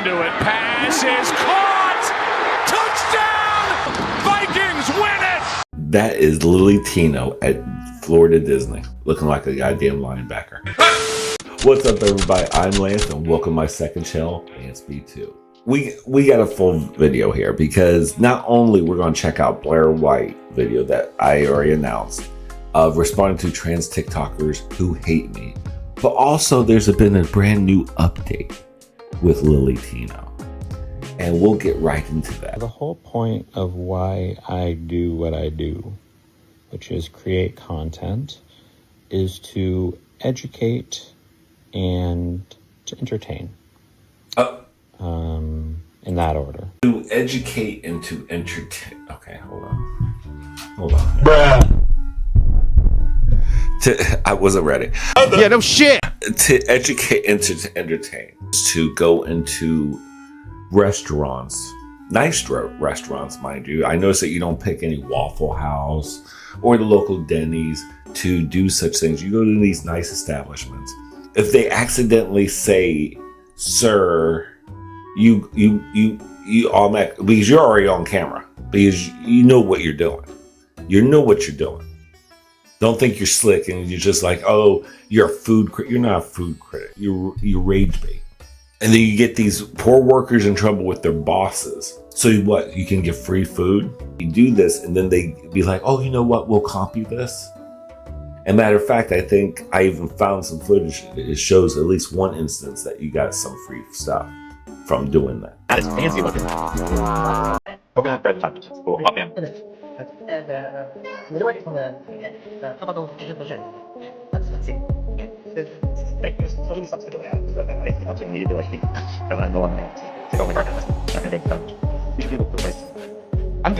Do it. Pass is caught. Touchdown. Vikings win it. That is Lilly Tino at Florida Disney, looking like a goddamn linebacker. What's up, everybody? I'm Lance, and welcome to my second channel, Lance B2. We got a full video here because not only we're going to check out Blair White video that I already announced of responding to trans TikTokers who hate me, but also there's been a brand new update with Lilly Tino, and we'll get right into that. The whole point of why I do what I do, which is create content, is to educate and to entertain. In that order. To educate and to entertain. Okay, hold on. Bruh. I wasn't ready. Yeah, no shit. To educate and to entertain. To go into restaurants, nice restaurants, mind you. I notice that you don't pick any Waffle House or the local Denny's to do such things. You go to these nice establishments. If they accidentally say, "Sir," you automatically, because you're already on camera, because you know what you're doing. You know what you're doing. Don't think you're slick and you're just like, oh, you're a food critic. You're not a food critic. You rage bait. And then you get these poor workers in trouble with their bosses. So what? You can get free food. You do this, and then they be like, oh, you know what? We'll comp you this. And matter of fact, I think I even found some footage. It shows at least one instance that you got some free stuff from doing that. That is fancy looking. Coconut bread sandwiches. Cool. Hot man. I think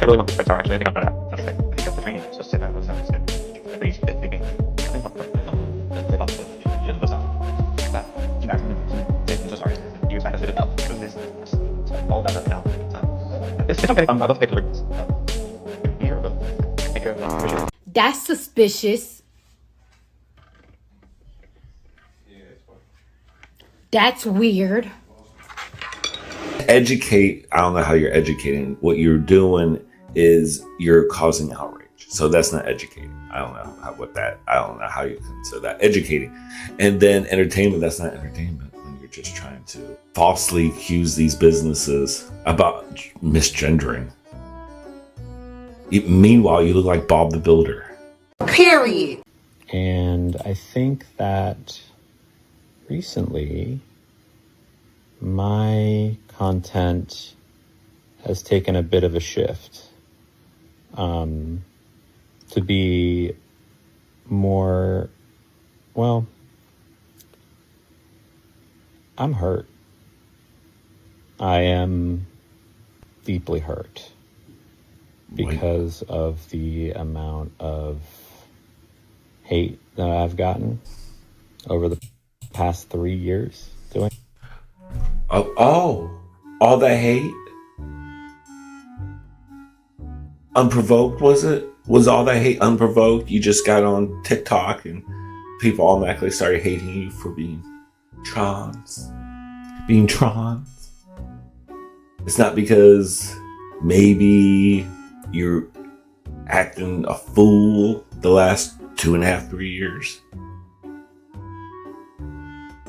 I really want the bread actually. I think I'm gonna have I think that's the training. So sit down. That sounds good. At least it's thinking. It's okay. I don't take it. That's suspicious. That's weird. Educate. I don't know how you're educating. What you're doing is you're causing outrage. So that's not educating. I don't know I don't know how you consider that educating. And then entertainment. That's not entertainment. When you're just trying to falsely accuse these businesses about misgendering. Meanwhile, you look like Bob the Builder. Period. And I think that recently my content has taken a bit of a shift to be more, well, I'm hurt. I am deeply hurt because of the amount of hate that I've gotten over the past 3 years doing. Oh, all that hate? Unprovoked, was it? Was all that hate unprovoked? You just got on TikTok and people automatically started hating you for being trans? It's not because maybe you're acting a fool the last 2.5, 3 years.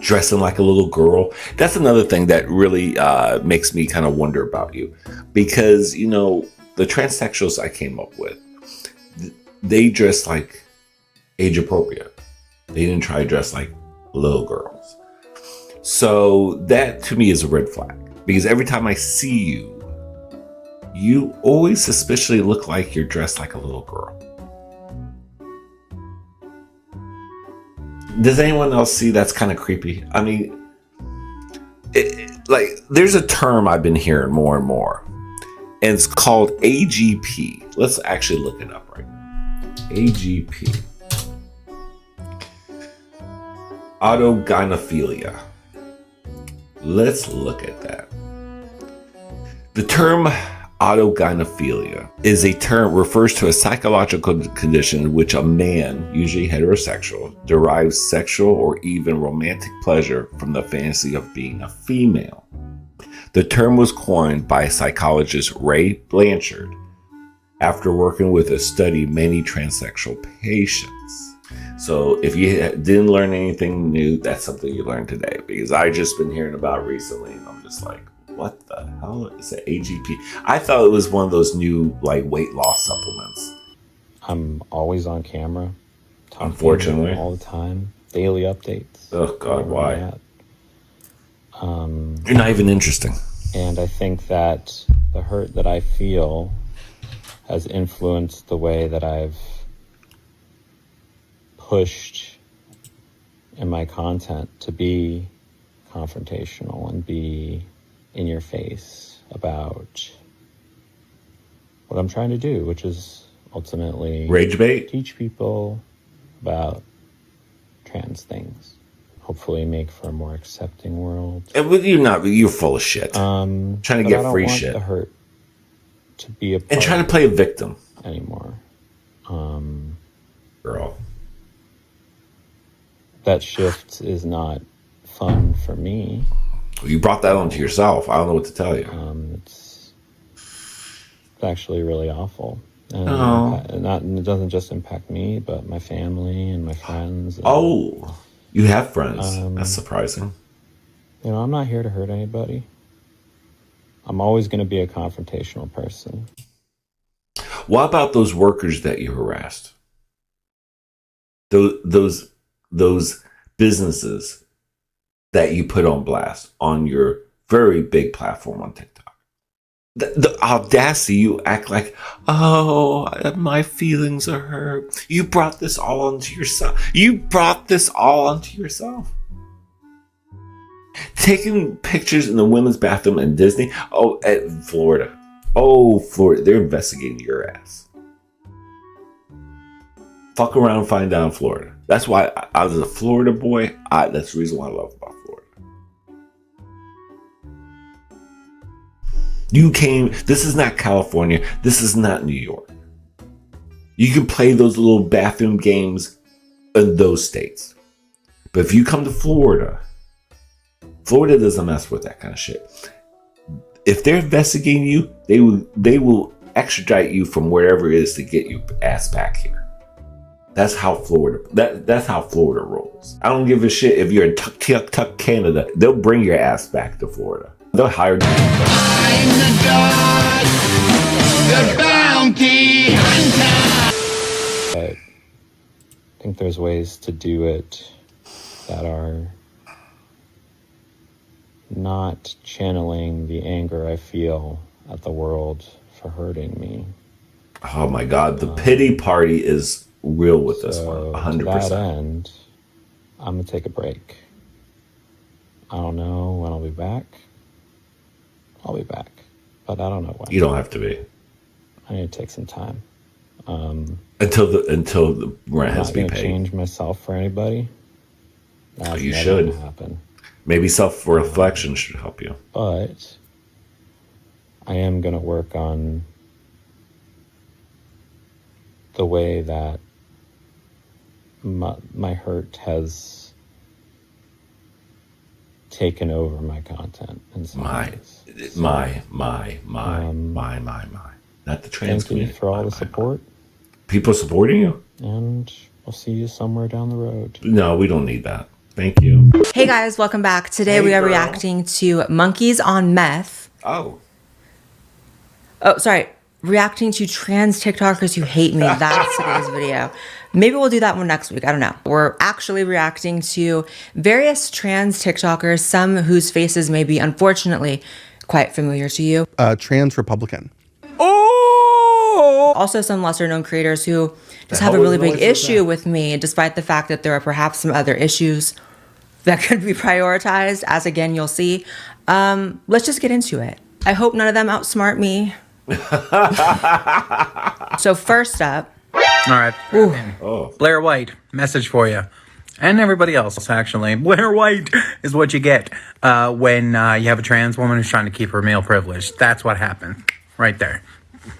Dressing like a little girl. That's another thing that really makes me kind of wonder about you. Because, you know, the transsexuals I came up with, they dress like age appropriate. They didn't try to dress like little girls. So that to me is a red flag. Because every time I see you, you always suspiciously look like you're dressed like a little girl. Does anyone else see that's kind of creepy? I mean, like, there's a term I've been hearing more and more, and it's called AGP. Let's actually look it up right now. AGP. Autogynephilia. Let's look at that. The term autogynephilia is a term refers to a psychological condition in which a man, usually heterosexual, derives sexual or even romantic pleasure from the fantasy of being a female. The term was coined by psychologist Ray Blanchard after working with a study many transsexual patients. So if you didn't learn anything new, that's something you learned today, because I just been hearing about it recently and I'm just like, what the hell is it? AGP? I thought it was one of those new like weight loss supplements. I'm always on camera. Unfortunately. All the time. Daily updates. Oh God, why? You're not even interesting. And I think that the hurt that I feel has influenced the way that I've pushed in my content to be confrontational and be in your face about what I'm trying to do, which is ultimately rage bait, teach people about trans things, hopefully make for a more accepting world. And you're full of shit. Trying to get free shit. The hurt to be a part and trying to play a victim anymore. Girl, that shift is not fun for me. You brought that onto yourself. I don't know what to tell you. It's actually really awful. And it doesn't just impact me, but my family and my friends. And, you have friends. That's surprising. I'm not here to hurt anybody. I'm always going to be a confrontational person. What about those workers that you harassed? Those businesses that you put on blast on your very big platform on TikTok. The audacity, you act like, oh, my feelings are hurt. You brought this all onto yourself. Taking pictures in the women's bathroom in Disney. Oh, at Florida. Oh, Florida. They're investigating your ass. Fuck around and find out in Florida. That's why I was a Florida boy. That's the reason why I love about Florida. This is not California. This is not New York. You can play those little bathroom games in those states. But if you come to Florida doesn't mess with that kind of shit. If they're investigating you, they will extradite you from wherever it is to get your ass back here. That's how that's how Florida rolls. I don't give a shit if you're in Tuck, Canada. They'll bring your ass back to Florida. They'll hire you. I'm the god, the bounty hunter. I think there's ways to do it that are not channeling the anger I feel at the world for hurting me. Oh my God, the pity party is real with this one, 100%. To that end, I'm gonna take a break. I don't know when I'll be back. I'll be back, but I don't know when. You don't have to be. I need to take some time. Until the rent has to be paid. I'm not gonna change myself for anybody. That's you should. Happen. Maybe self-reflection should help you. But I am gonna work on the way that my hurt has taken over my content. My. Not the trans community. Thank you for all the support. People supporting you? And we'll see you somewhere down the road. No, we don't need that. Thank you. Hey guys, welcome back. Today we are reacting to Monkeys on Meth. Oh, sorry. Reacting to trans TikTokers who hate me. That's today's video. Maybe we'll do that one next week. I don't know. We're actually reacting to various trans TikTokers, some whose faces may be unfortunately quite familiar to you. Trans Republican. Oh! Also some lesser known creators who just have a really big issue with me, despite the fact that there are perhaps some other issues that could be prioritized, as again, you'll see. Let's just get into it. I hope none of them outsmart me. So first up. All right. Blair White, message for you. And everybody else, actually. Blair White is what you get when you have a trans woman who's trying to keep her male privilege. That's what happened. Right there.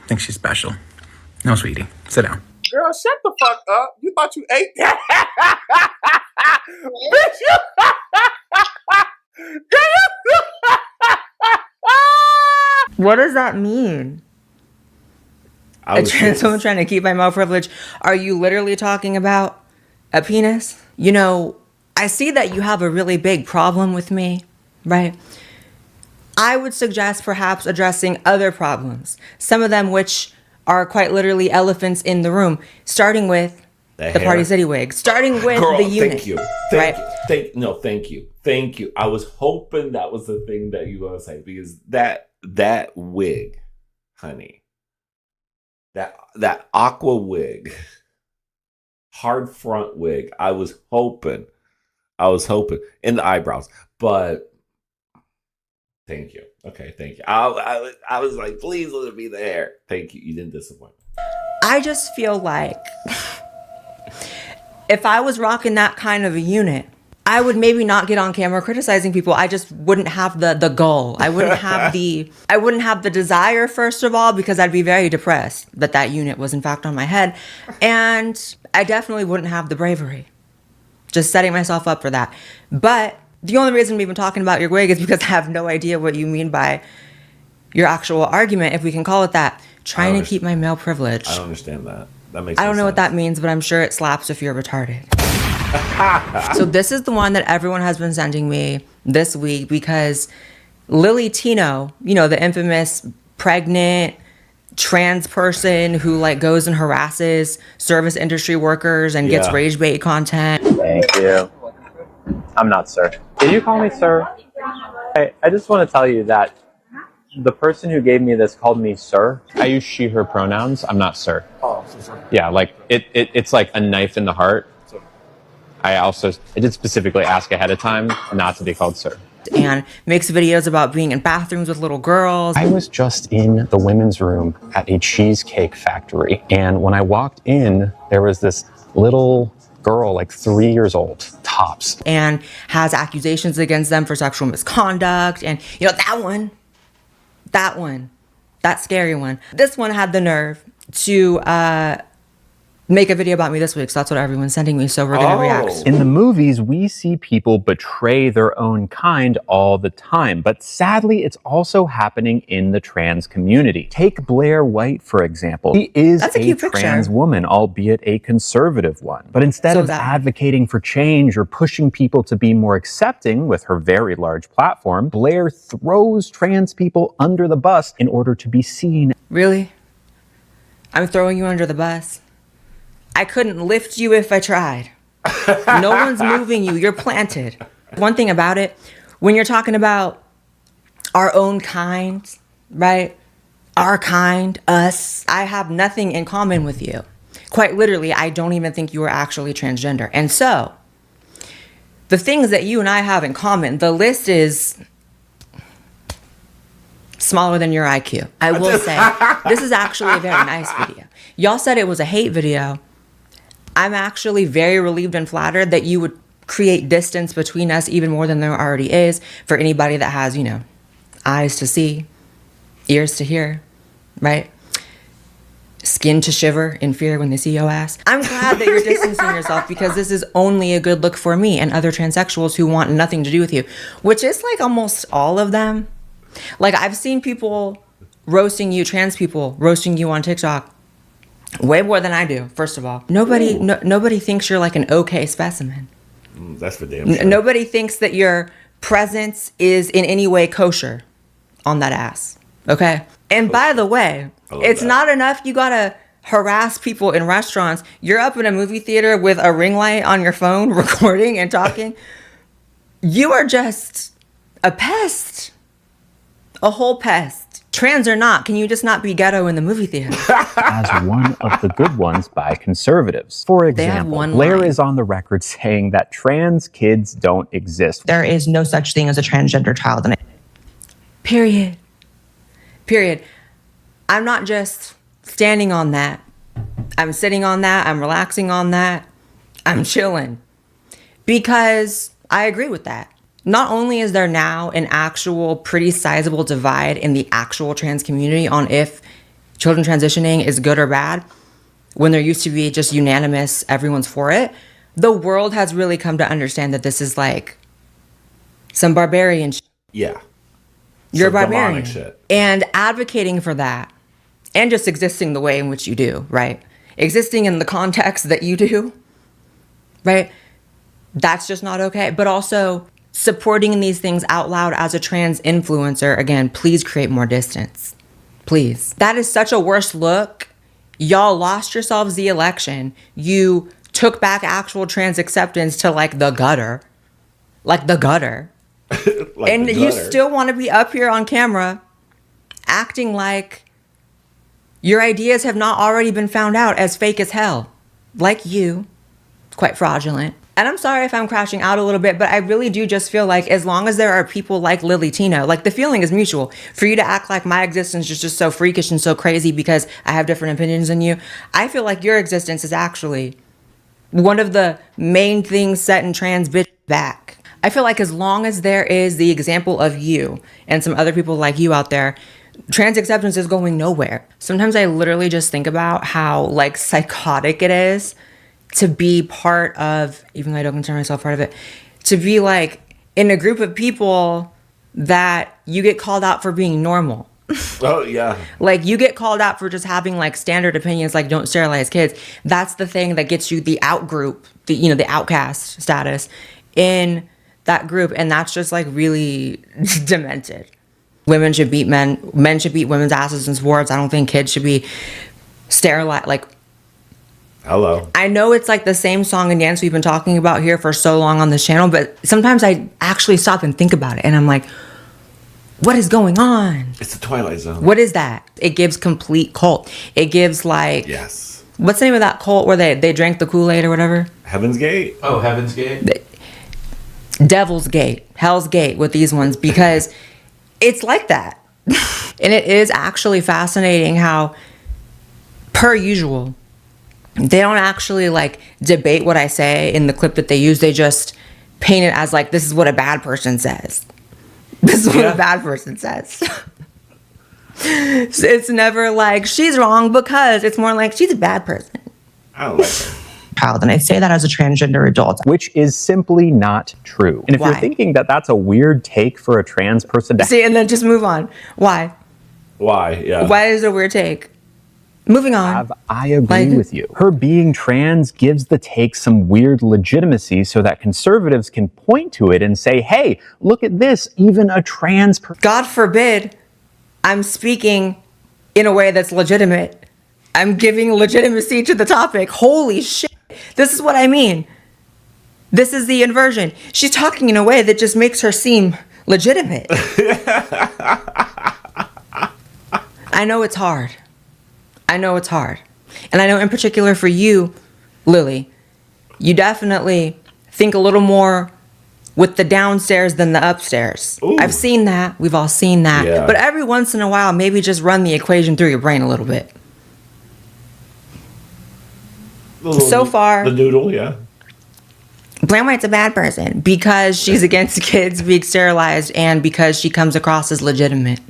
Think she's special. No, sweetie. Sit down. Girl, shut the fuck up. You thought you ate that? Bitch, What does that mean? A trans woman trying to keep my male privilege. Are you literally talking about a penis? You know, I see that you have a really big problem with me, right? I would suggest perhaps addressing other problems, some of them which are quite literally elephants in the room, starting with the Party City wig, starting with Girl, the unit. Thank you. Right? Thank you. I was hoping that was the thing that you were going to say, because that wig, honey, that aqua wig, hard front wig, I was hoping, in the eyebrows, but thank you. Okay, thank you. I was like, please let it be the hair. Thank you. You didn't disappoint me. I just feel like if I was rocking that kind of a unit, I would maybe not get on camera criticizing people. I just wouldn't have the goal. I wouldn't have the desire, first of all, because I'd be very depressed that unit was in fact on my head. And I definitely wouldn't have the bravery. Just setting myself up for that. But the only reason we've been talking about your wig is because I have no idea what you mean by your actual argument, if we can call it that. Trying to keep my male privilege. I don't understand that. That makes I don't know sense. what that means, but I'm sure it slaps if you're retarded. So this is the one that everyone has been sending me this week because Lilly Tino, you know, the infamous pregnant trans person who like goes and harasses service industry workers and gets rage bait content. Thank you. I'm not sir. Can you call me sir? I just want to tell you that the person who gave me this called me sir. I use she, her pronouns. I'm not sir. Oh, so sorry. Yeah, like it's like a knife in the heart. I did specifically ask ahead of time not to be called sir. And makes videos about being in bathrooms with little girls. I was just in the women's room at a cheesecake factory, and when I walked in, there was this little girl, like 3 years old, tops. And has accusations against them for sexual misconduct. And, you know, that scary one. This one had the nerve to make a video about me this week, so that's what everyone's sending me, so we're gonna react. In the movies, we see people betray their own kind all the time, but sadly, it's also happening in the trans community. Take Blair White, for example. She is a trans woman, albeit a conservative one. But instead of advocating for change or pushing people to be more accepting with her very large platform, Blair throws trans people under the bus in order to be seen. Really? I'm throwing you under the bus? I couldn't lift you if I tried. No one's moving you. You're planted. One thing about it, when you're talking about our own kind, right? Our kind, us, I have nothing in common with you. Quite literally, I don't even think you are actually transgender. And so, the things that you and I have in common, the list is smaller than your IQ. I will say, this is actually a very nice video. Y'all said it was a hate video. I'm actually very relieved and flattered that you would create distance between us even more than there already is for anybody that has, you know, eyes to see, ears to hear, right? Skin to shiver in fear when they see your ass. I'm glad that you're distancing yourself because this is only a good look for me and other transsexuals who want nothing to do with you, which is like almost all of them. Like I've seen people roasting you, trans people roasting you on TikTok. Way more than I do, first of all. Nobody thinks you're like an okay specimen. That's for damn sure. Nobody thinks that your presence is in any way kosher on that ass, okay? And by the way, it's not enough you gotta harass people in restaurants. You're up in a movie theater with a ring light on your phone recording and talking. You are just a pest. A whole pest. Trans or not, can you just not be ghetto in the movie theater? As one of the good ones by conservatives. For example, Blair is on the record saying that trans kids don't exist. There is no such thing as a transgender child in it. Period. I'm not just standing on that. I'm sitting on that. I'm relaxing on that. I'm chilling. Because I agree with that. Not only is there now an actual pretty sizable divide in the actual trans community on if children transitioning is good or bad, when there used to be just unanimous, everyone's for it, the world has really come to understand that this is like some barbarian Yeah. You're a Some barbarian. demonic shit. And advocating for that and just existing the way in which you do, right? Existing in the context that you do, right? That's just not okay. But also supporting these things out loud as a trans influencer, again, please create more distance. Please. That is such a worse look. Y'all lost yourselves the election. You took back actual trans acceptance to like the gutter. Like the gutter. Like And the you gutter. still want to be up here on camera acting like your ideas have not already been found out as fake as hell. Like you. Quite fraudulent. And I'm sorry if I'm crashing out a little bit, but I really do just feel like as long as there are people like Lilly Tino, like the feeling is mutual. For you to act like my existence is just so freakish and so crazy because I have different opinions than you, I feel like your existence is actually one of the main things setting trans bitch back. I feel like as long as there is the example of you and some other people like you out there, trans acceptance is going nowhere. Sometimes I literally just think about how like psychotic it is to be part of, even though I don't consider myself part of it, to be like in a group of people that you get called out for being normal. Oh, yeah. Like you get called out for just having like standard opinions, like don't sterilize kids. That's the thing that gets you the out group, the outcast status in that group. And that's just like really demented. Women should beat men should beat women's asses in sports. I don't think kids should be sterilized. Like, hello. I know it's like the same song and dance we've been talking about here for so long on this channel, but sometimes I actually stop and think about it and I'm like, what is going on? It's the Twilight Zone. What is that? It gives complete cult. It gives like, Yes. what's the name of that cult where they drank the Kool-Aid or whatever? Heaven's Gate. Oh, Heaven's Gate. Devil's Gate, Hell's Gate with these ones because it's like that. And it is actually fascinating how, per usual, they don't actually like debate what I say in the clip that they use. They just paint it as like, this is what a bad person says. This is what a bad person says. It's never like, she's wrong because, it's more like, she's a bad person. I don't like her. Proud, and I say that as a transgender adult. Which is simply not true. And if Why? you're thinking that that's a weird take for a trans person to See, and then just move on. Why? Why? Yeah. Why is it a weird take? Moving on. have, I agree with you. Her being trans gives the take some weird legitimacy so that conservatives can point to it and say, hey, look at this, even a trans person. God forbid I'm speaking in a way that's legitimate. I'm giving legitimacy to the topic. Holy shit. This is what I mean. This is the inversion. She's talking in a way that just makes her seem legitimate. I know it's hard. I know it's hard. And I know in particular for you, Lilly, you definitely think a little more with the downstairs than the upstairs. Ooh. I've seen that. We've all seen that. Yeah. But every once in a while, maybe just run the equation through your brain a little bit. So far, The noodle, yeah. Blair White's a bad person because she's against kids being sterilized and because she comes across as legitimate.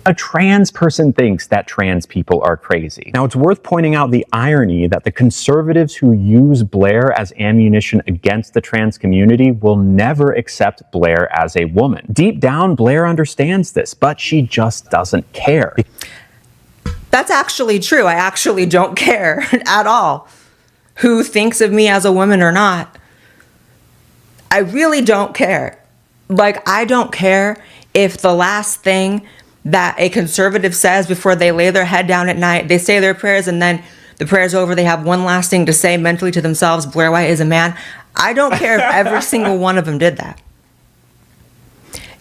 A trans person thinks that trans people are crazy. Now, it's worth pointing out the irony that the conservatives who use Blair as ammunition against the trans community will never accept Blair as a woman. Deep down, Blair understands this, but she just doesn't care. That's actually true. I actually don't care at all who thinks of me as a woman or not. I really don't care. Like, I don't care if the last thing that a conservative says before they lay their head down at night, they say their prayers and then the prayer's over, they have one last thing to say mentally to themselves, Blair White is a man. I don't care if every single one of them did that.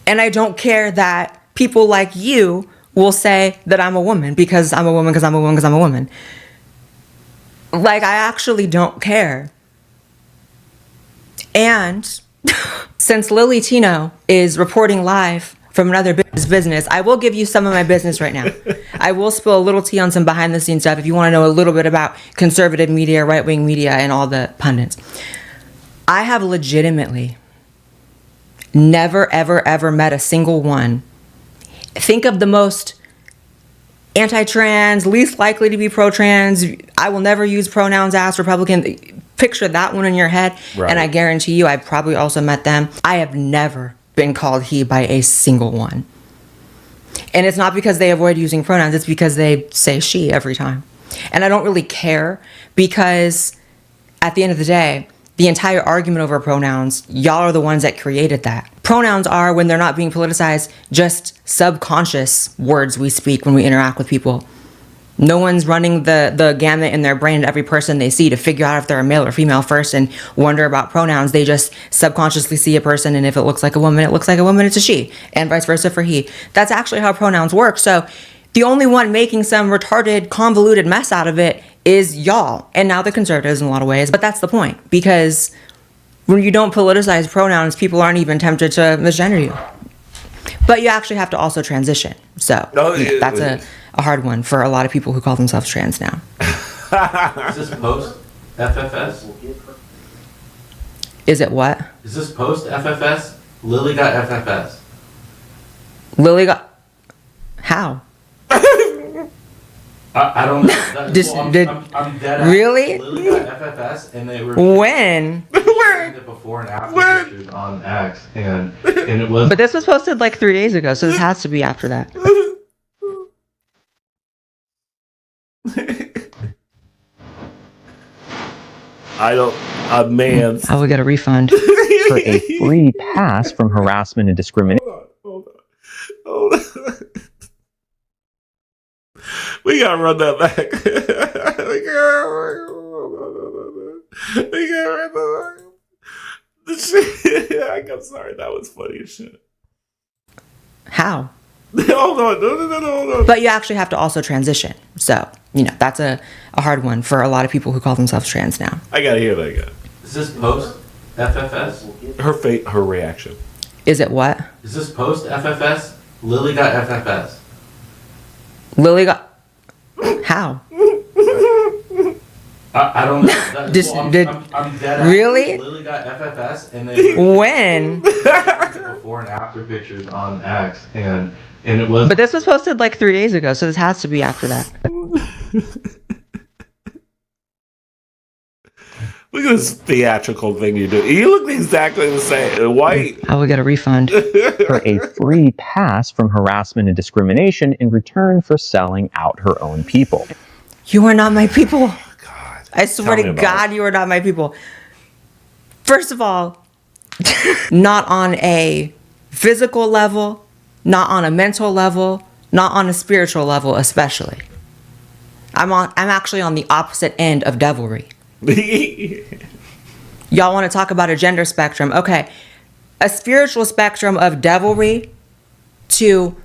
And I don't care that people like you will say that I'm a woman because I'm a woman, because I'm a woman, because I'm a woman. Like, I actually don't care. And since Lilly Tino is reporting live from another business, I will give you some of my business right now. I will spill a little tea on some behind the scenes stuff if you want to know a little bit about conservative media, right-wing media, and all the pundits. I have legitimately never, ever, ever met a single one. Think of the most anti-trans, least likely to be pro-trans. I will never use pronouns as Republican. Picture that one in your head. Right. And I guarantee you, I've probably also met them. I have never been called he by a single one. And it's not because they avoid using pronouns, it's because they say she every time. And I don't really care, because at the end of the day, the entire argument over pronouns, y'all are the ones that created that. Pronouns are, when they're not being politicized, just subconscious words we speak when we interact with people. No one's running the gamut in their brain to every person they see to figure out if they're a male or female first and wonder about pronouns. They just subconsciously see a person, and if it looks like a woman, it looks like a woman, it's a she, and vice versa for he. That's actually how pronouns work. So the only one making some retarded, convoluted mess out of it is y'all. And now the conservatives in a lot of ways. But that's the point, because when you don't politicize pronouns, people aren't even tempted to misgender you. But you actually have to also transition. So that's a hard one for a lot of people who call themselves trans now. Is this post FFS? Is it what? Is this post FFS? Lilly got FFS. Lilly got... How? I don't know. I'm dead. Really? Lilly got FFS, and they were... When? The before and after pictures on X, and it was... But this was posted like 3 days ago, so this has to be after that. A man. I will get a refund. For a free pass from harassment and discrimination. Hold on. We gotta run that back. We gotta run that back. I'm sorry, that was funny as shit. How? Hold on, no. But you actually have to also transition. So, that's a hard one for a lot of people who call themselves trans now. I gotta hear that again. Is this post FFS? Her reaction. Is it what? Is this post FFS? Lilly got FFS. Lilly got... How? I don't know. I'm dead. Really? Lilly got FFS, and they were... When? Before and after pictures on X, and it was... But this was posted like 3 days ago, so this has to be after that. Look at this theatrical thing you do. You look exactly the same. White. I will get a refund. For a free pass from harassment and discrimination in return for selling out her own people. You are not my people. Oh, God. I swear to God, you are not my people. First of all, not on a physical level, not on a mental level, not on a spiritual level, especially. I'm actually on the opposite end of devilry. Y'all want to talk about a gender spectrum? Okay, a spiritual spectrum of devilry to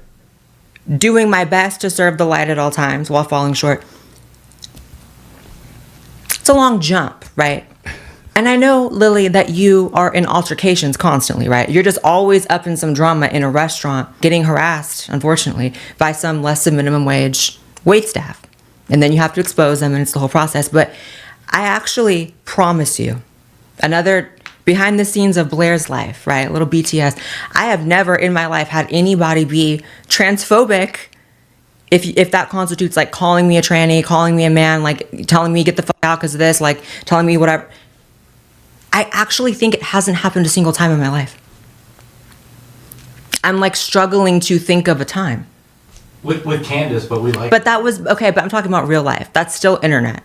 doing my best to serve the light at all times while falling short. It's a long jump, right? And I know, Lilly, that you are in altercations constantly, right? You're just always up in some drama in a restaurant, getting harassed, unfortunately, by some less than minimum wage waitstaff. And then you have to expose them, and it's the whole process. But I actually promise you, another behind the scenes of Blair's life, right? A little BTS. I have never in my life had anybody be transphobic, if that constitutes like calling me a tranny, calling me a man, like telling me get the fuck out because of this, like telling me whatever. I actually think it hasn't happened a single time in my life. I'm like struggling to think of a time. With Candace, but we like... But that was, okay, but I'm talking about real life. That's still internet.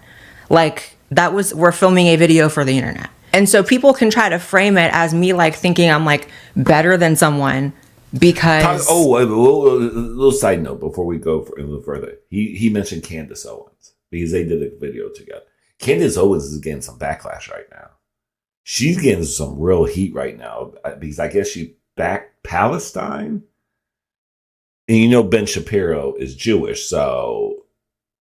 Like, we're filming a video for the internet. And so people can try to frame it as me like thinking I'm like better than someone because... A little side note before we go a little further. He mentioned Candace Owens because they did a video together. Candace Owens is getting some backlash right now. She's getting some real heat right now because I guess she backed Palestine. And Ben Shapiro is Jewish, so...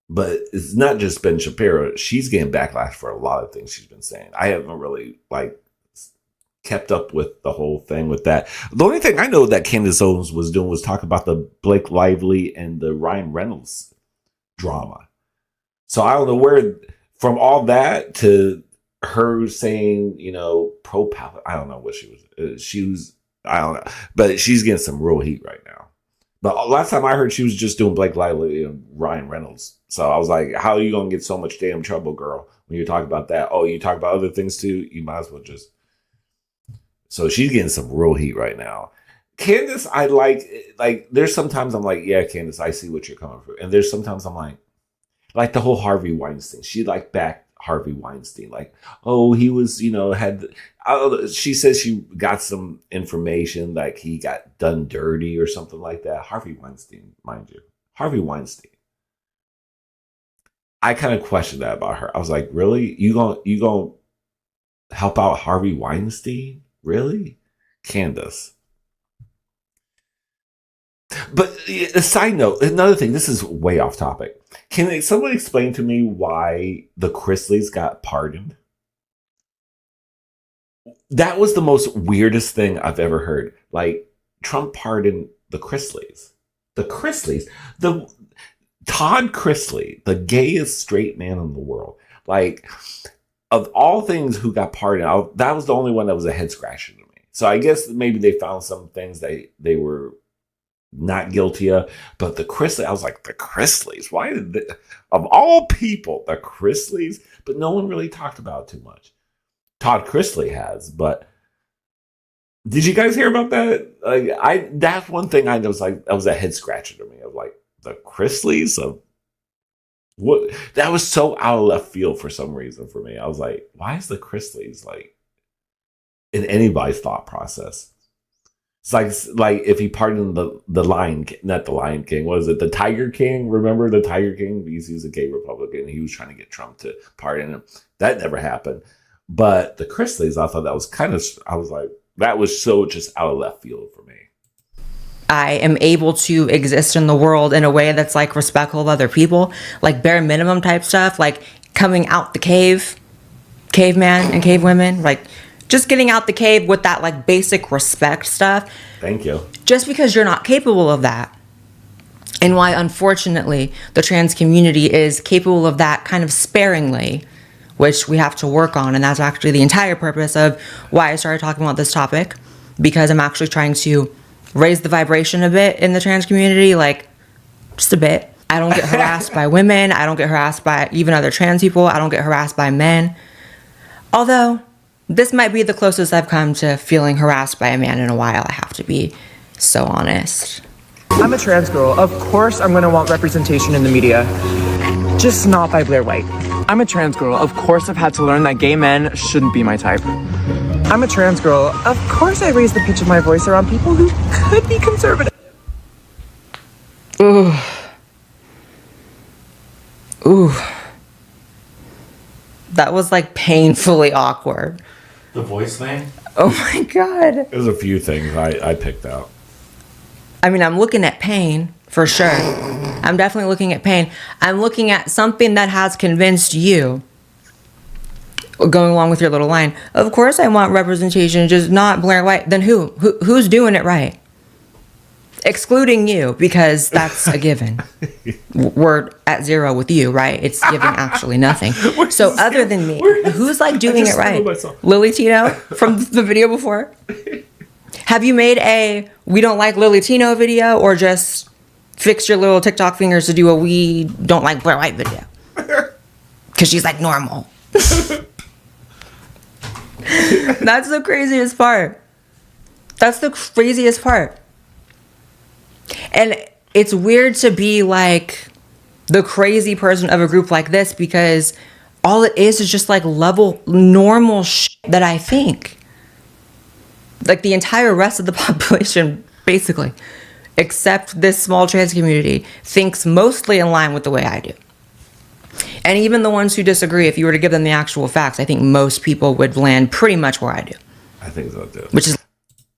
But it's not just Ben Shapiro. She's getting backlash for a lot of things she's been saying. I haven't really, kept up with the whole thing with that. The only thing I know that Candace Owens was doing was talk about the Blake Lively and the Ryan Reynolds drama. So I don't know where... From all that to her saying, pro-Palestine... I don't know what she was... I don't know. But she's getting some real heat right now. But last time I heard, she was just doing Blake Lively and Ryan Reynolds. So I was like, how are you going to get so much damn trouble, girl, when you talk about that? Oh, you talk about other things too? You might as well just... So she's getting some real heat right now. Candace, I like. There's sometimes I'm like, yeah, Candace, I see what you're coming from, and there's sometimes I'm like the whole Harvey Weinstein. She like backed Harvey Weinstein, like, oh, he was, she says she got some information like he got done dirty or something like that. Harvey Weinstein, mind you, Harvey Weinstein. I kind of questioned that about her. I was like, really, you gonna help out Harvey Weinstein? Really, Candace? But a side note, another thing, this is way off topic. Can somebody explain to me why the Chrisleys got pardoned? That was the most weirdest thing I've ever heard. Like, Trump pardoned the Chrisleys. The Chrisleys. The Todd Chrisley, the gayest straight man in the world. Like, of all things who got pardoned, that was the only one that was a head scratcher to me. So I guess maybe they found some things they were not guilty of, but the Chrisley, I was like, the Chrisleys, why did they, of all people, the Chrisleys? But no one really talked about it too much. Todd Chrisley has, but did you guys hear about that? Like, that's one thing I was like, that was a head scratcher to me. Of like, the Chrisleys of what? That was so out of left field for some reason for me. I was like, why is the Chrisleys like in anybody's thought process? It's like if he pardoned the Lion King, not the Lion King, what is it? The Tiger King? Remember the Tiger King? Because he was a gay Republican. He was trying to get Trump to pardon him. That never happened. But the Chrisleys, I thought that was I was like, that was so just out of left field for me. I am able to exist in the world in a way that's like respectful of other people, like bare minimum type stuff, like coming out the caveman and cavewomen, like just getting out the cave with that like basic respect stuff. Thank you. Just because you're not capable of that. And why, unfortunately, the trans community is capable of that kind of sparingly, which we have to work on. And that's actually the entire purpose of why I started talking about this topic, because I'm actually trying to raise the vibration a bit in the trans community, like just a bit. I don't get harassed by women. I don't get harassed by even other trans people. I don't get harassed by men. Although this might be the closest I've come to feeling harassed by a man in a while. I have to be so honest. I'm a trans girl. Of course I'm going to want representation in the media. Just not by Blair White. I'm a trans girl. Of course I've had to learn that gay men shouldn't be my type. I'm a trans girl. Of course I raise the pitch of my voice around people who could be conservative. Ooh. Ooh. That was like painfully awkward. The voice thing? Oh my God. There's a few things I picked out. I mean, I'm looking at pain for sure. I'm definitely looking at pain. I'm looking at something that has convinced you, going along with your little line, of course I want representation, just not Blair White. Then who's doing it right? Excluding you, because that's a given. We're at zero with you, right? It's giving actually nothing. So other than me, who's like doing it right? Lilly Tino from the video before? Have you made a we don't like Lilly Tino video, or just fix your little TikTok fingers to do a we don't like Blair White video? Because she's like normal. That's the craziest part. That's the craziest part. And it's weird to be like the crazy person of a group like this, because all it is just like level normal shit that I think. Like the entire rest of the population, basically, except this small trans community, thinks mostly in line with the way I do. And even the ones who disagree, if you were to give them the actual facts, I think most people would land pretty much where I do. I think so too. Which is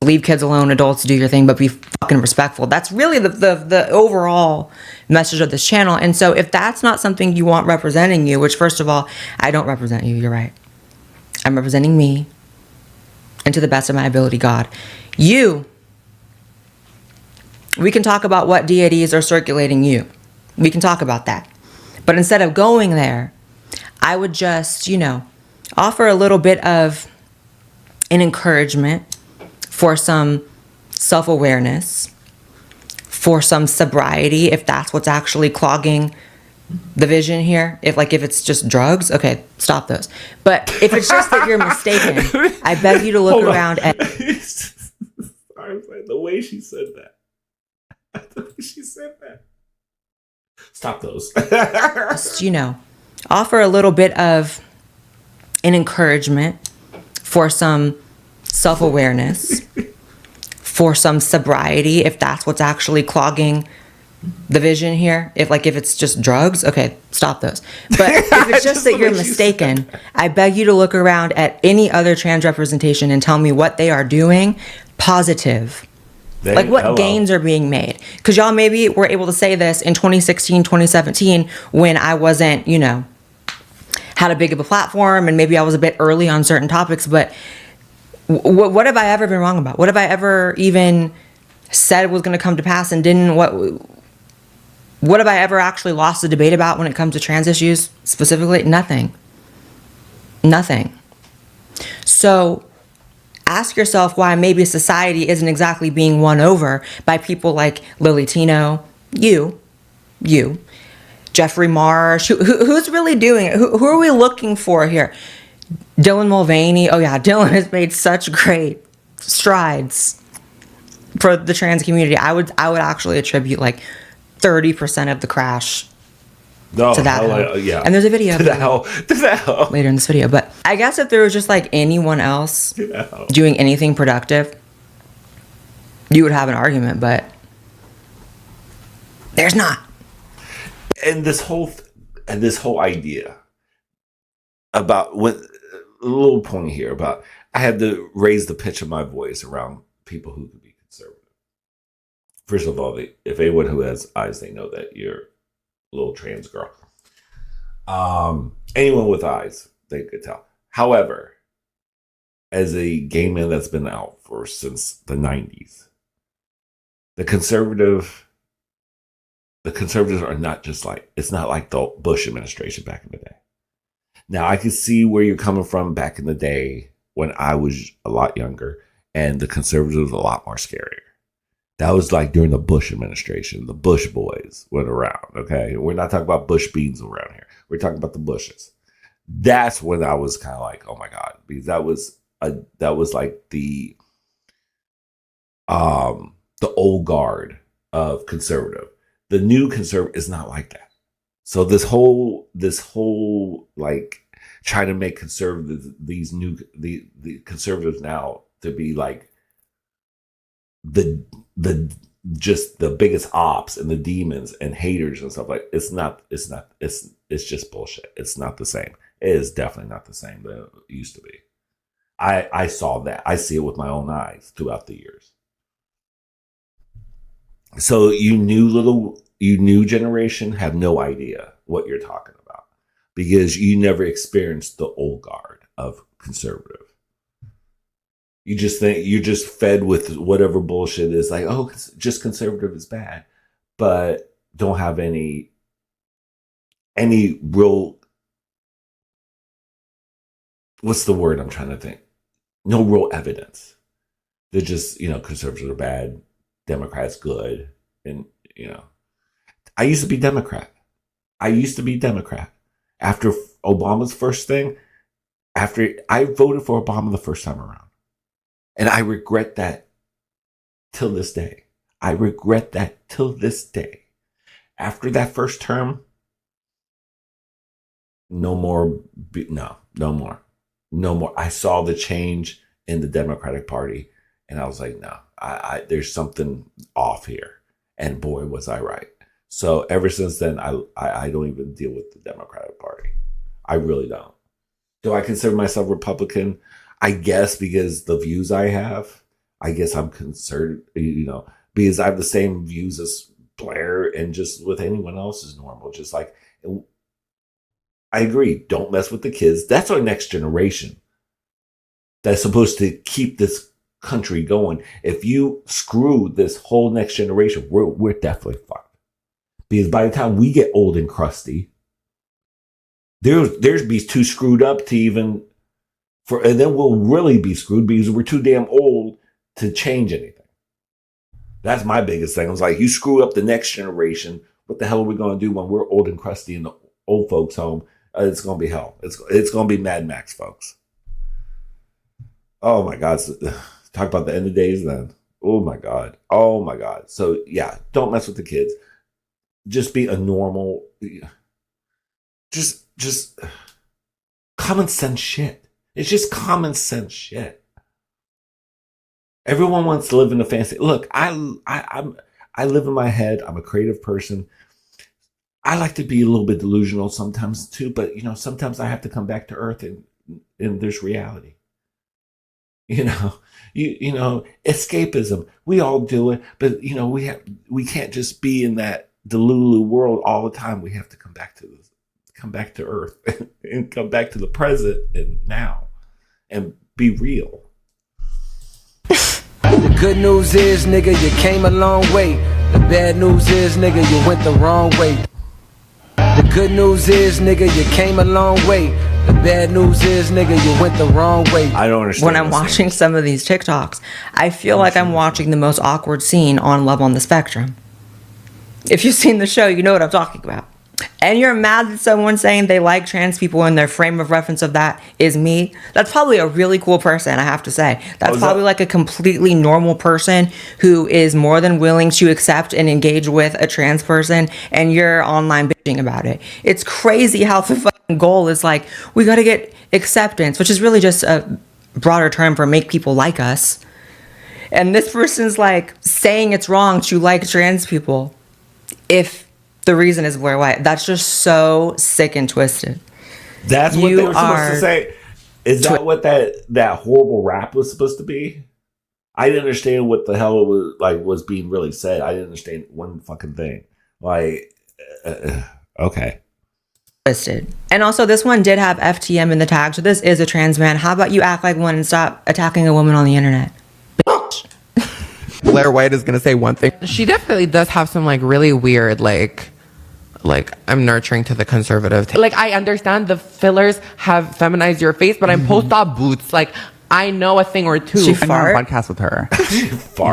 leave kids alone, adults, do your thing, but be fucking respectful. That's really the overall message of this channel. And so if that's not something you want representing you, which first of all, I don't represent you, you're right. I'm representing me, and to the best of my ability, God. You, we can talk about what deities are circulating you. We can talk about that. But instead of going there, I would just, offer a little bit of an encouragement for some self-awareness, for some sobriety, if that's what's actually clogging the vision here. If it's just drugs, okay, stop those. But if it's just that you're mistaken, I beg you to look around at... arms. Like, the way she said that. The way she said that. Stop those. Just, offer a little bit of an encouragement for some self-awareness, for some sobriety, if that's what's actually clogging the vision here. If it's just drugs, okay, stop those. But if it's just that you're mistaken, I beg you to look around at any other trans representation and tell me what they are doing positive. What gains are being made? Because y'all maybe were able to say this in 2016, 2017, when I wasn't, had a big of a platform and maybe I was a bit early on certain topics. But what have I ever been wrong about? What have I ever even said was going to come to pass and didn't? What have I ever actually lost a debate about when it comes to trans issues specifically? Nothing. So ask yourself why maybe society isn't exactly being won over by people like Lilly Tino, you, Jeffrey Marsh. Who's really doing it? Who are we looking for here? Dylan Mulvaney. Oh yeah, Dylan has made such great strides for the trans community. I would actually attribute 30% of the crash to that. Yeah. And there's a video to the hell later in this video. But I guess if there was just anyone else doing anything productive, you would have an argument, but there's not. And this whole idea about a little point here about I had to raise the pitch of my voice around people who could be conservative. First of all, if anyone who has eyes, they know that you're a little trans girl. Anyone with eyes, they could tell. However, as a gay man that's been out since the 90s, the conservatives are not just it's not like the Bush administration back in the day. Now, I can see where you're coming from back in the day when I was a lot younger and the conservatives were a lot more scarier. That was during the Bush administration. The Bush boys went around, okay? We're not talking about Bush beans around here. We're talking about the Bushes. That's when I was kind of oh my God, because that was the old guard of conservative. The new conservative is not like that. So this whole trying to make conservatives, the conservatives now to be the biggest ops and the demons and haters and stuff it's just bullshit. It's not the same. It is definitely not the same that it used to be. I saw that. I see it with my own eyes throughout the years. So you new generation have no idea what you're talking about because you never experienced the old guard of conservative. You just think you're just fed with whatever bullshit is just conservative is bad, but don't have any real, what's the word I'm trying to think? No real evidence. They're just, conservatives are bad, Democrats good. And, I used to be Democrat. After Obama's first thing, after I voted for Obama the first time around. And I regret that till this day. After that first term, no more. I saw the change in the Democratic Party, and I was like, no, there's something off here. And boy, was I right. So ever since then, I don't even deal with the Democratic Party. I really don't. Do I consider myself Republican? I guess because the views I have, I guess I'm concerned, because I have the same views as Blair and just with anyone else is normal. Just I agree. Don't mess with the kids. That's our next generation. That's supposed to keep this country going. If you screw this whole next generation, we're definitely fucked. Because by the time we get old and crusty, there's be too screwed up to even and then we'll really be screwed because we're too damn old to change anything. That's my biggest thing. I was you screw up the next generation, what the hell are we going to do when we're old and crusty in the old folks' home? It's going to be hell. It's going to be Mad Max, folks. Oh my God. Talk about the end of days then. Oh my God. Oh my God. So yeah, don't mess with the kids. Just be a normal, just common sense shit. It's just common sense shit. Everyone wants to live in a fantasy. Look, I live in my head. I'm a creative person. I like to be a little bit delusional sometimes too, but sometimes I have to come back to earth and there's reality. Escapism. We all do it, but we can't just be in that delulu world all the time. We have to come back to earth and come back to the present and now and be real. The good news is, nigga, you came a long way. The bad news is, nigga, you went the wrong way. The good news is, nigga, you came a long way. The bad news is, nigga, you went the wrong way. I don't understand. When I'm watching some of these TikToks, I feel like I'm watching the most awkward scene on Love on the Spectrum. If you've seen the show, you know what I'm talking about. And you're mad that someone saying they like trans people and their frame of reference of that is me. That's probably a really cool person, I have to say. That's probably like a completely normal person who is more than willing to accept and engage with a trans person, and you're online bitching about it. It's crazy how the fucking goal is like, we gotta get acceptance, which is really just a broader term for make people like us. And this person's like saying it's wrong to like trans people if the reason is Blair White. That's just so sick and twisted. That's what they were supposed to say. Is that what that horrible rap was supposed to be? I didn't understand what the hell it was being really said. I didn't understand one fucking thing. Okay. Twisted. And also, this one did have FTM in the tag, so this is a trans man. How about you act like one and stop attacking a woman on the internet? Bitch. Blair White is gonna say one thing. She definitely does have some really weird I'm nurturing to the conservative. I understand the fillers have feminized your face, but I'm post-op boots. I know a thing or two. I know a podcast with her.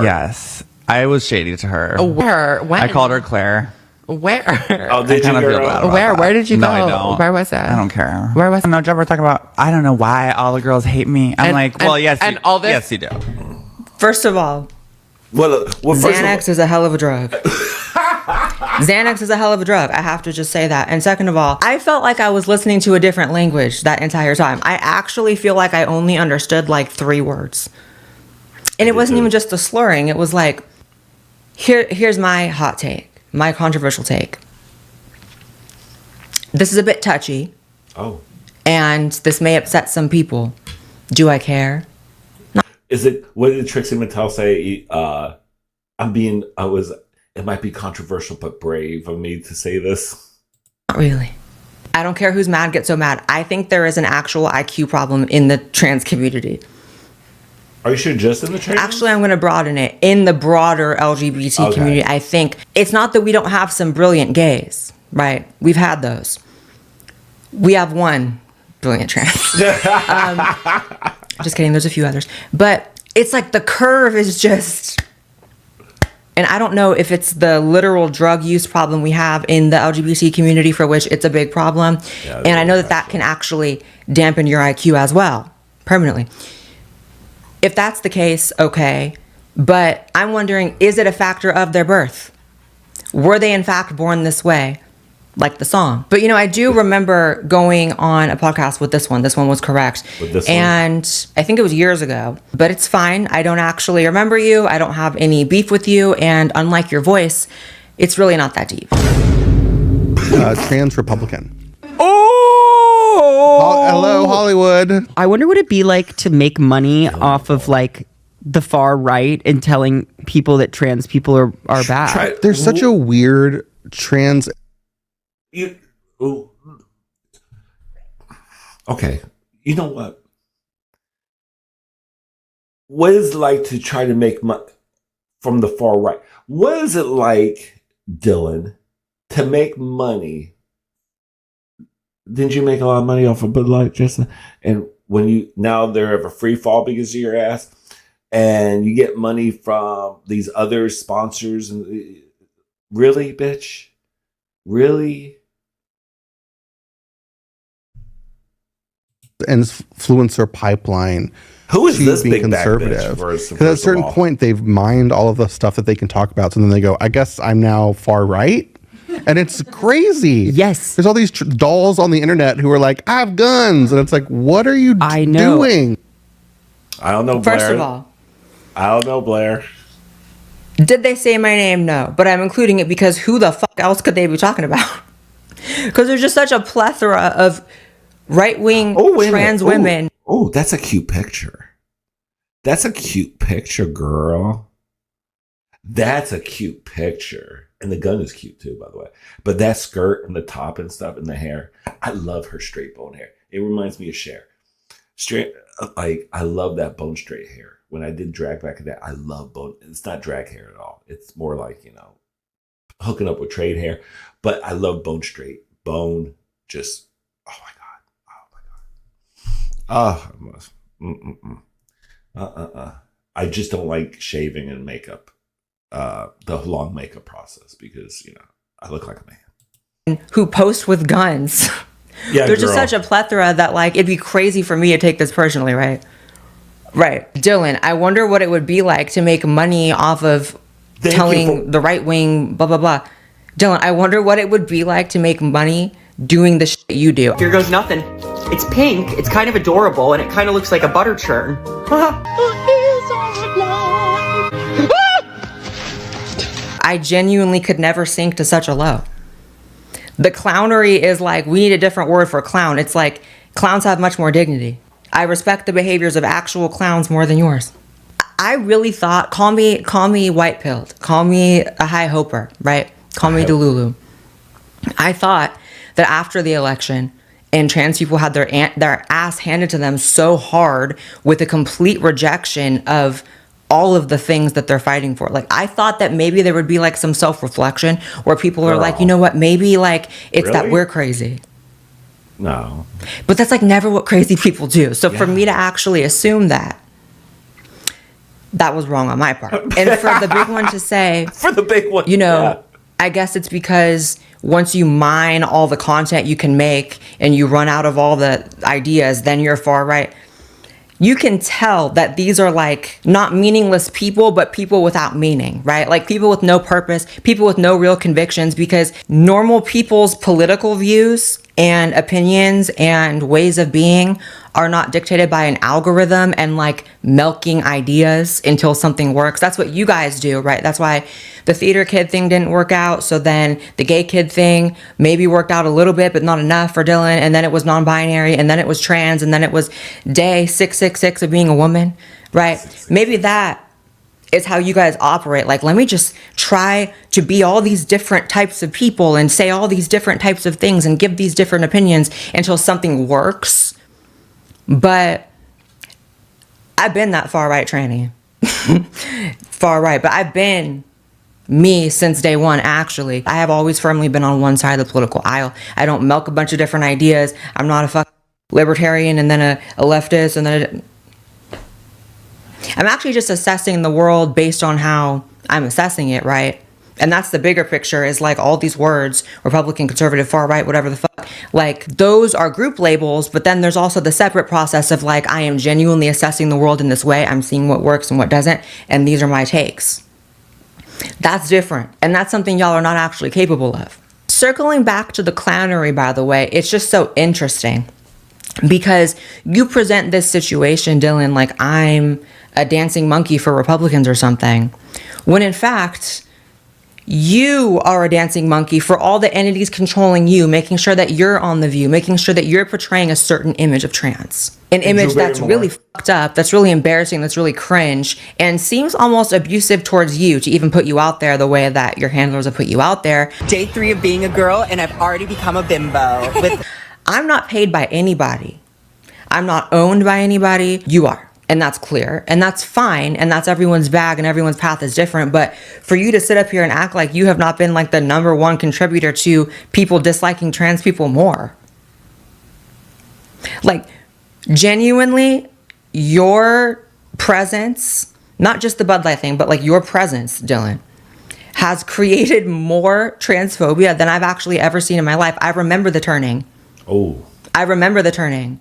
Yes. I was shady to her. Where? When? I called her Claire. Where? Oh, did you feel bad about Where? that. Where did you No, go? I don't. Where was that? I don't care. Where was? No, Jeff, we're talking about, I don't know why all the girls hate me. I'm yes, and you, all this? yes, you do. First of all, Xanax is a hell of a drug. Xanax is a hell of a drug. I have to just say that. And second of all, I felt like I was listening to a different language that entire time. I actually feel like I only understood 3 words. And it wasn't even just the slurring. It was here's my hot take, my controversial take. This is a bit touchy. Oh. And this may upset some people. Do I care? What did Trixie Mattel say? It might be controversial but brave of me to say this. Not really. I don't care who's mad, get so mad. I think there is an actual IQ problem in the trans community. Are you sure just in the trans? Actually, I'm going to broaden it. In the broader LGBT community, I think it's not that we don't have some brilliant gays, right? We've had those. We have one brilliant trans. Just kidding. There's a few others. But it's the curve is just... And I don't know if it's the literal drug use problem we have in the LGBT community, for which it's a big problem. Yeah, and I know that can actually dampen your IQ as well, permanently. If that's the case, okay. But I'm wondering, is it a factor of their birth? Were they in fact born this way? Like the song. But I do remember going on a podcast with this one. This one was correct. And I think it was years ago. But it's fine. I don't actually remember you. I don't have any beef with you. And unlike your voice, it's really not that deep. Trans Republican. Oh! Hello, Hollywood. I wonder what it'd be like to make money off of the far right and telling people that trans people are bad. There's such a weird trans... Okay, you know what? What is it like to try to make money from the far right? What is it like, Dylan, to make money? Didn't you make a lot of money off of Bud Light, Justin? And now they have a free fall because of your ass, and you get money from these other sponsors, and really, bitch, really. Influencer pipeline Who is she's this being big back bitch, conservative. first Because at a of certain all? point, they've mined all of the stuff that they can talk about. So then they go, I guess I'm now far right. And it's crazy. Yes. There's all these dolls on the internet who are like, I have guns. And it's like, what are you doing? I don't know, Blair. First of all, I don't know, Blair. did they say my name? No. But I'm including it because who the fuck else could they be talking about? Because there's just such a plethora of right-wing trans women. Oh, that's a cute picture. That's a cute picture, girl. That's a cute picture. And the gun is cute too, by the way. But that skirt and the top and stuff and the hair, I love her straight bone hair. It reminds me of Cher. Straight, like, I love that bone straight hair. When I did drag back in that, I love bone. It's not drag hair at all. It's more like, hooking up with trade hair. But I love bone straight. Bone just, oh my God. Oh my God. I just don't like shaving and makeup. The long makeup process because, I look like a man. Who post with guns. Yeah, there's just girl. such a plethora that, like, it'd be crazy for me to take this personally, right? Right. Dylan, I wonder what it would be like to make money off of telling the right wing, blah, blah, blah. Dylan, I wonder what it would be like to make money doing the shit you do. Here goes nothing. It's pink, it's kind of adorable, and it kind of looks like a butter churn. I genuinely could never sink to such a low. The clownery is like, we need a different word for clown. It's like, clowns have much more dignity. I respect the behaviors of actual clowns more than yours. I really thought, call me white-pilled, call me a high hoper, right? Call me Delulu. I thought that after the election, and trans people had their ass handed to them so hard with a complete rejection of all of the things that they're fighting for. Like, I thought that maybe there would be like some self-reflection where people are like, you know what, maybe like it's that we're crazy. No. But that's like never what crazy people do. So for me to actually assume that was wrong on my part. And for the big one to say, for the big one, I guess it's because once you mine all the content you can make and you run out of all the ideas, then you're far right. You can tell that these are like not meaningless people, but people without meaning, right? Like people with no purpose, people with no real convictions, because normal people's political views and opinions and ways of being are not dictated by an algorithm and like milking ideas until something works. That's what you guys do, right? That's why the theater kid thing didn't work out. So then the gay kid thing maybe worked out a little bit, but not enough for Dylan. And then it was non-binary, and then it was trans, and then it was day 666 of being a woman, right? Maybe that is how you guys operate. Like, let me just try to be all these different types of people and say all these different types of things and give these different opinions until something works. But I've been that far right tranny. Far right. But I've been me since day one, actually. I have always firmly been on one side of the political aisle. I don't milk a bunch of different ideas. I'm not a fucking libertarian and then a leftist and then I'm actually just assessing the world based on how I'm assessing it, right? And that's the bigger picture, is like all these words, Republican, conservative, far right, whatever the fuck, like those are group labels, but then there's also the separate process of like, I am genuinely assessing the world in this way. I'm seeing what works and what doesn't, and these are my takes. That's different, and that's something y'all are not actually capable of. Circling back to the clownery, by the way, it's just so interesting because you present this situation, Dylan, like I'm a dancing monkey for Republicans or something, when in fact, you are a dancing monkey for all the entities controlling you, making sure that you're on the view, making sure that you're portraying a certain image of trans. An image that's really fucked up, that's really embarrassing, that's really cringe, and seems almost abusive towards you to even put you out there the way that your handlers have put you out there. Day 3 of being a girl, and I've already become a bimbo. I'm not paid by anybody. I'm not owned by anybody. You are. And that's clear, and that's fine, and that's everyone's bag, and everyone's path is different. But for you to sit up here and act like you have not been like the #1 contributor to people disliking trans people more, like genuinely, your presence, not just the Bud Light thing, but like your presence, Dylan, has created more transphobia than I've actually ever seen in my life. I remember the turning. Oh. I remember the turning.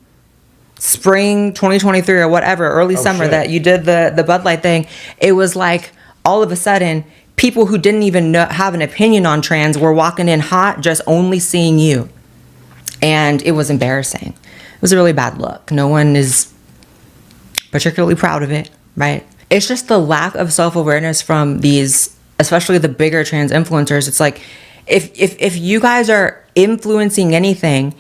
spring 2023 or whatever, early summer, shit. that you did the Bud Light thing, it was like all of a sudden people who didn't even have an opinion on trans were walking in hot, just only seeing you. And it was embarrassing. It was a really bad look. No one is particularly proud of it, right? It's just the lack of self-awareness from these, especially the bigger trans influencers. It's like, if you guys are influencing anything,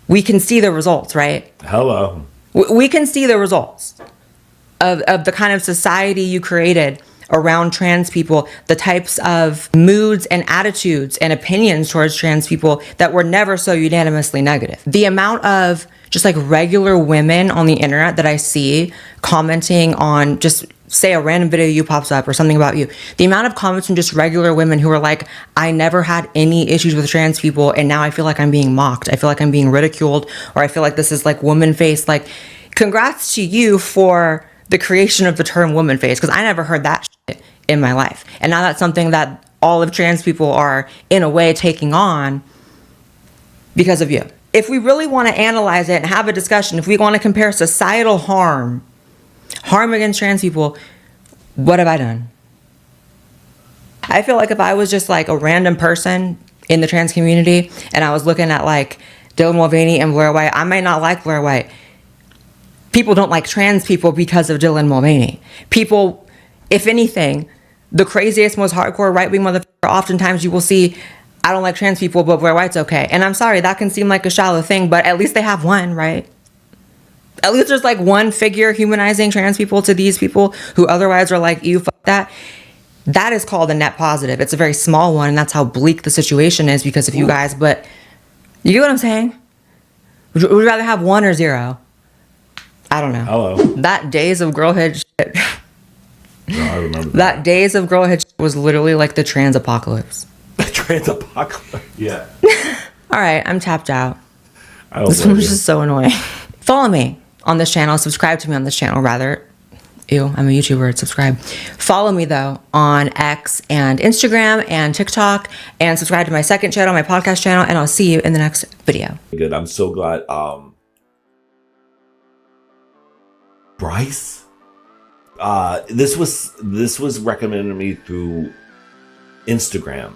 we can see the results, right? Hello. We can see the results of the kind of society you created around trans people, the types of moods and attitudes and opinions towards trans people that were never so unanimously negative. The amount of just like regular women on the internet that I see commenting on, just say a random video you pops up or something about you, the amount of comments from just regular women who are like, I never had any issues with trans people and now I feel like I'm being mocked, I feel like I'm being ridiculed, or I feel like this is like woman face. Like, congrats to you for the creation of the term woman face, because I never heard that shit in my life. And now that's something that all of trans people are in a way taking on because of you. If we really want to analyze it and have a discussion, if we want to compare societal harm against trans people, what have I done? I feel like if I was just like a random person in the trans community and I was looking at like Dylan Mulvaney and Blair White, I might not like Blair White. People don't like trans people because of Dylan Mulvaney. People, if anything, the craziest, most hardcore right-wing motherfucker, oftentimes you will see, I don't like trans people, but Blair White's okay. And I'm sorry, that can seem like a shallow thing, but at least they have one, right? At least there's like one figure humanizing trans people to these people who otherwise are like, ew, fuck that. That is called a net positive. It's a very small one, and that's how bleak the situation is because of you guys. But you get what I'm saying? Would you rather have one or zero? I don't know. Hello. That days of girlhood shit. No, I remember That days of girlhood shit was literally like the trans apocalypse. Trans apocalypse. Yeah. All right, I'm tapped out. This one was just so annoying. Follow me on this channel. Subscribe to me on this channel, rather. Ew, I'm a YouTuber. Subscribe. Follow me, though, on X and Instagram and TikTok. And subscribe to my second channel, my podcast channel. And I'll see you in the next video. Good. I'm so glad. Bryce? This was recommended to me through Instagram.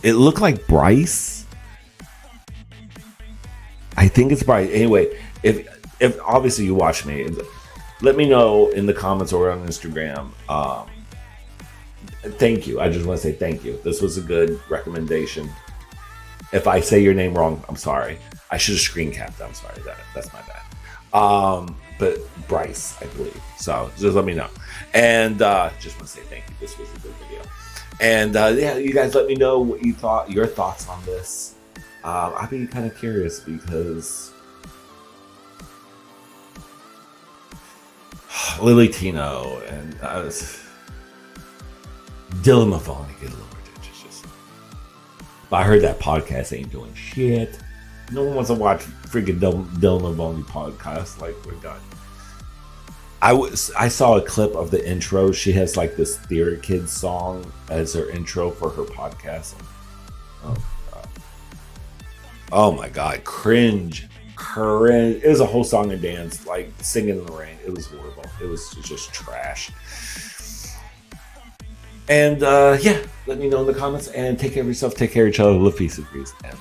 It looked like Bryce. I think it's Bryce. Anyway, if obviously you watch me, let me know in the comments or on Instagram. Thank you. I just want to say thank you. This was a good recommendation. If I say your name wrong, I'm sorry. I should have screen capped. I'm sorry. That's my bad. But Bryce, I believe. So just let me know. And just want to say thank you. This was a good video. And yeah, you guys let me know what you thought, your thoughts on this. I'd be kind of curious because Lilly Tino and Dylan Mulvaney get a little ridiculous. But I heard that podcast ain't doing shit. No one wants to watch freaking Dylan Mulvaney podcast. Like, we're done. I saw a clip of the intro. She has like this Theater Kids song as her intro for her podcast. Oh my god, cringe. It was a whole song and dance, like singing in the rain. It was horrible. It was just trash. And yeah, let me know in the comments and take care of yourself, take care of each other, live peace and peace, and